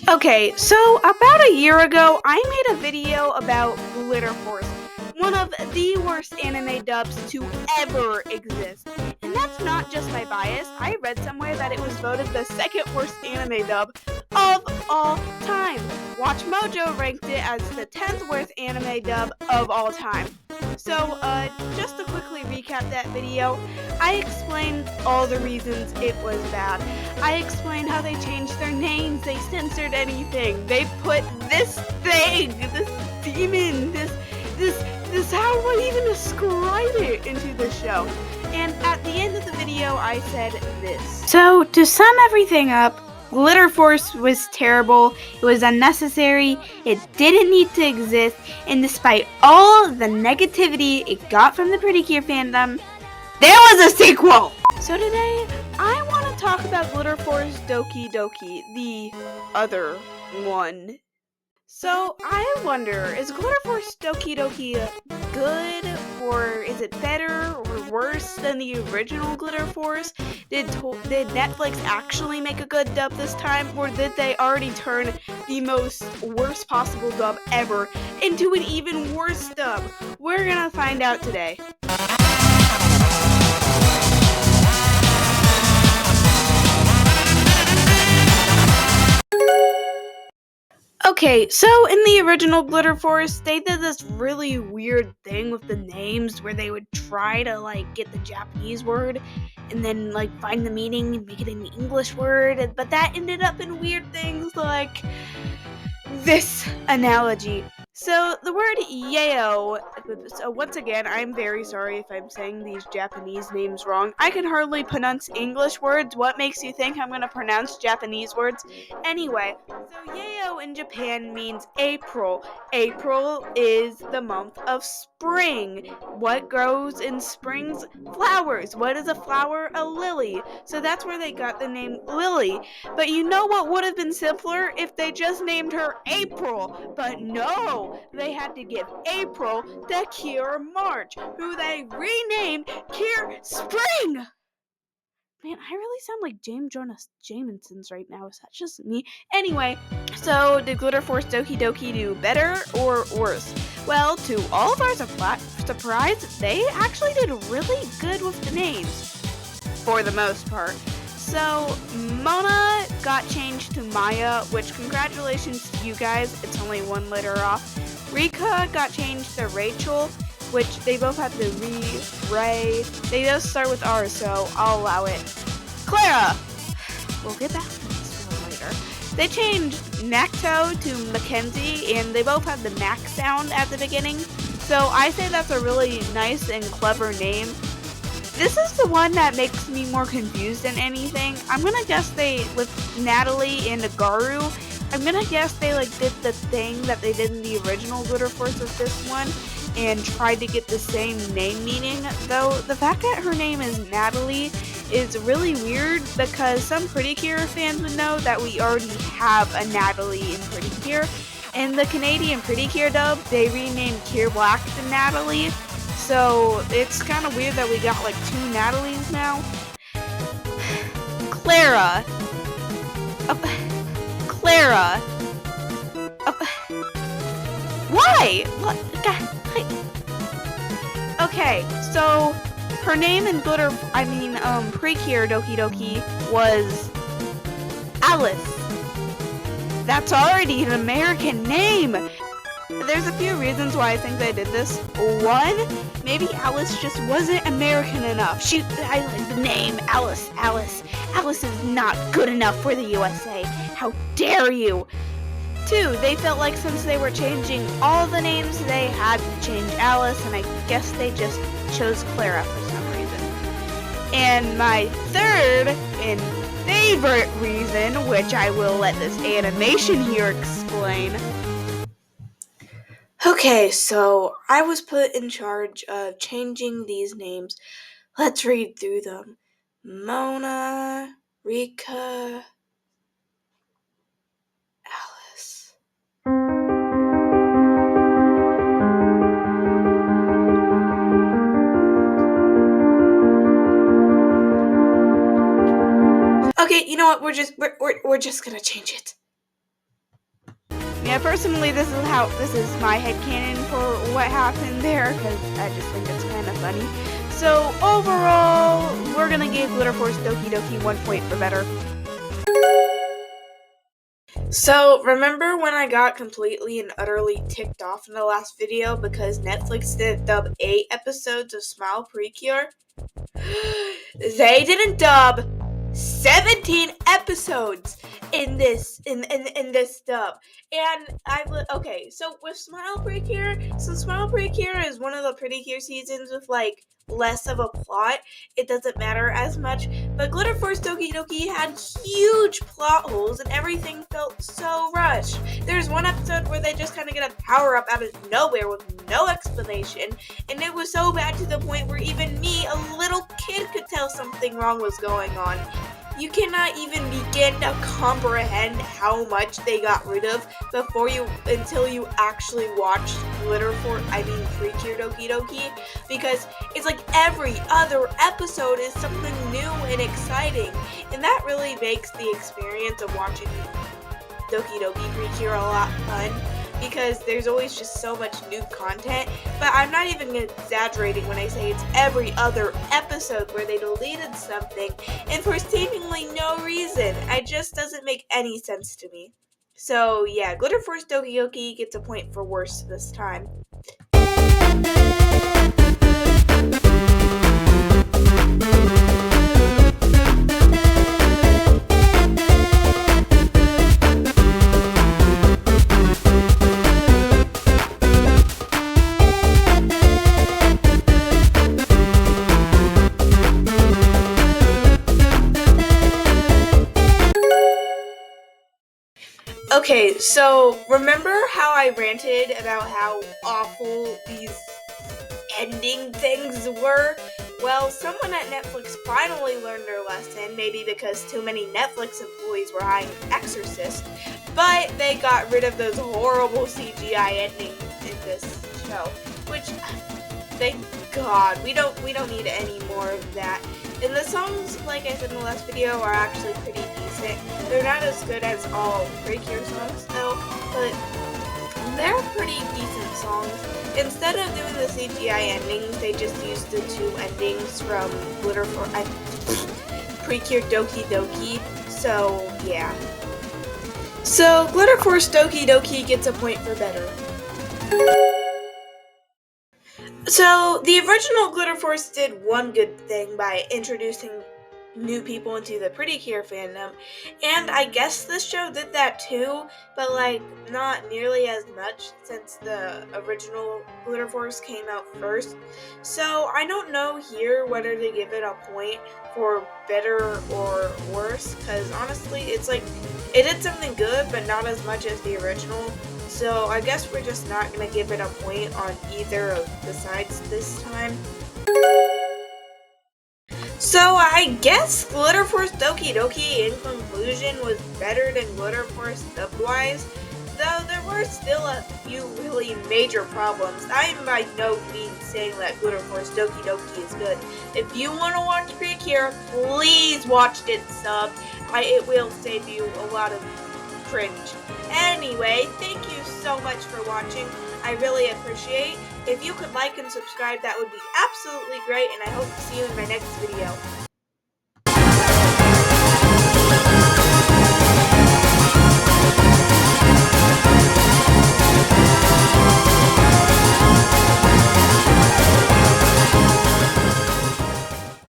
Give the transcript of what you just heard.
Okay, so about a year ago, I made a video about Glitter Force, one of the worst anime dubs to ever exist. And that's not just my bias. I read somewhere that it was voted the second worst anime dub of all time. Watch Mojo ranked it as the 10th worst anime dub of all time. So, just to quickly recap that video, I explained all the reasons it was bad. I explained how they changed their names, they censored anything, they put this thing, this demon, this how do I even describe it into the show? And at the end of the video, I said this. So, to sum everything up, Glitter Force was terrible, it was unnecessary, it didn't need to exist, and despite all the negativity it got from the Precure fandom, there was a sequel! So today, I want to talk about Glitter Force DokiDoki, the other one. So, I wonder, is Glitter Force DokiDoki good, or is it better or worse than the original Glitter Force? Did Netflix actually make a good dub this time, or did they already turn the worst possible dub ever into an even worse dub? We're gonna find out today. Okay, so in the original Glitter Force, they did this really weird thing with the names where they would try to, get the Japanese word and then, find the meaning and make it an English word, but that ended up in weird things like this analogy. So, the word yayo, so once again, I'm very sorry if I'm saying these Japanese names wrong. I can hardly pronounce English words. What makes you think I'm going to pronounce Japanese words? Anyway, so yayo in Japan means April. April is the month of spring. What grows in springs? Flowers. What is a flower? A lily. So that's where they got the name Lily. But you know what would have been simpler if they just named her April? But no, they had to give April to Cure March, who they renamed Cure Spring! Man, I really sound like James Jonas Jaminson's right now. Is that just me? Anyway, so did Glitter Force DokiDoki do better or worse? Well, to all of our surprise, they actually did really good with the names, for the most part. So, Mona got changed to Maya, which congratulations to you guys, it's only one letter off. Rika got changed to Rachel, which they both have the Ray. They both start with R, so I'll allow it. Clara! We'll get back to this one later. They changed Nakto to Mackenzie, and they both have the Mac sound at the beginning. So I say that's a really nice and clever name. This is the one that makes me more confused than anything. I'm gonna guess with Natalie and Agaru, I'm gonna guess they did the thing that they did in the original Glitter Force with this one and tried to get the same name meaning. Though the fact that her name is Natalie is really weird because some Precure fans would know that we already have a Natalie in Precure. In the Canadian Precure dub, they renamed Cure Black to Natalie. So, it's kind of weird that we got, two Natalies now. Clara. Clara. Why? What? Okay, so, her name in Precure DokiDoki was Alice. That's already an American name. There's a few reasons why I think they did this. One, maybe Alice just wasn't American enough. I like the name Alice. Alice is not good enough for the USA. How dare you? Two, they felt like since they were changing all the names, they had to change Alice, and I guess they just chose Clara for some reason. And my third and favorite reason, which I will let this animation here explain. Okay, so I was put in charge of changing these names. Let's read through them. Mona, Rika, Alice. Okay, you know what? We're just gonna change it. Yeah, personally, this is my headcanon for what happened there, because I just think it's kind of funny. So overall, we're gonna give Glitter Force DokiDoki 1 point for better. So, remember when I got completely and utterly ticked off in the last video because Netflix didn't dub 8 episodes of Smile Precure? They didn't dub 17 episodes in this dub. And okay, so with Smile Precure, since Smile Precure is one of the Precure seasons with like less of a plot, it doesn't matter as much. But Glitter Force DokiDoki had huge plot holes and everything felt so rushed. There's one episode where they just kind of get a power up out of nowhere with no explanation, and it was so bad to the point where even me, a little kid, could tell something wrong was going on. You cannot even begin to comprehend how much they got rid of until you actually watched Precure DokiDoki, because it's like every other episode is something new and exciting, and that really makes the experience of watching Doki Doki Precure a lot fun, because there's always just so much new content. But I'm not even exaggerating when I say it's every other episode where they deleted something, and for seemingly no reason. It just doesn't make any sense to me. So yeah, Glitter Force DokiDoki gets a point for worse this time. Okay, so remember how I ranted about how awful these ending things were? Well, someone at Netflix finally learned their lesson, maybe because too many Netflix employees were hiring Exorcist, but they got rid of those horrible CGI endings in this show, which, thank God, we don't need any more of that. And the songs, like I said in the last video, are actually pretty decent. They're not as good as all Precure songs though, but they're pretty decent songs. Instead of doing the CGI endings, they just used the 2 endings from Precure DokiDoki. So yeah. So Glitter Force DokiDoki gets a point for better. So, the original Glitter Force did one good thing by introducing new people into the Precure fandom, and I guess this show did that too, but like not nearly as much since the original Glitter Force came out first. So I don't know here whether to give it a point for better or worse, because honestly it's like it did something good but not as much as the original. So I guess we're just not going to give it a point on either of the sides this time. So I guess Glitter Force DokiDoki in conclusion was better than Glitter Force dubwise, though there were still a few really major problems. I am by no means saying that Glitter Force DokiDoki is good. If you want to watch Precure, please watch it subbed. It will save you a lot of cringe. Anyway, thank you so much for watching. I really appreciate. If you could like and subscribe, that would be absolutely great, and I hope to see you in my next video.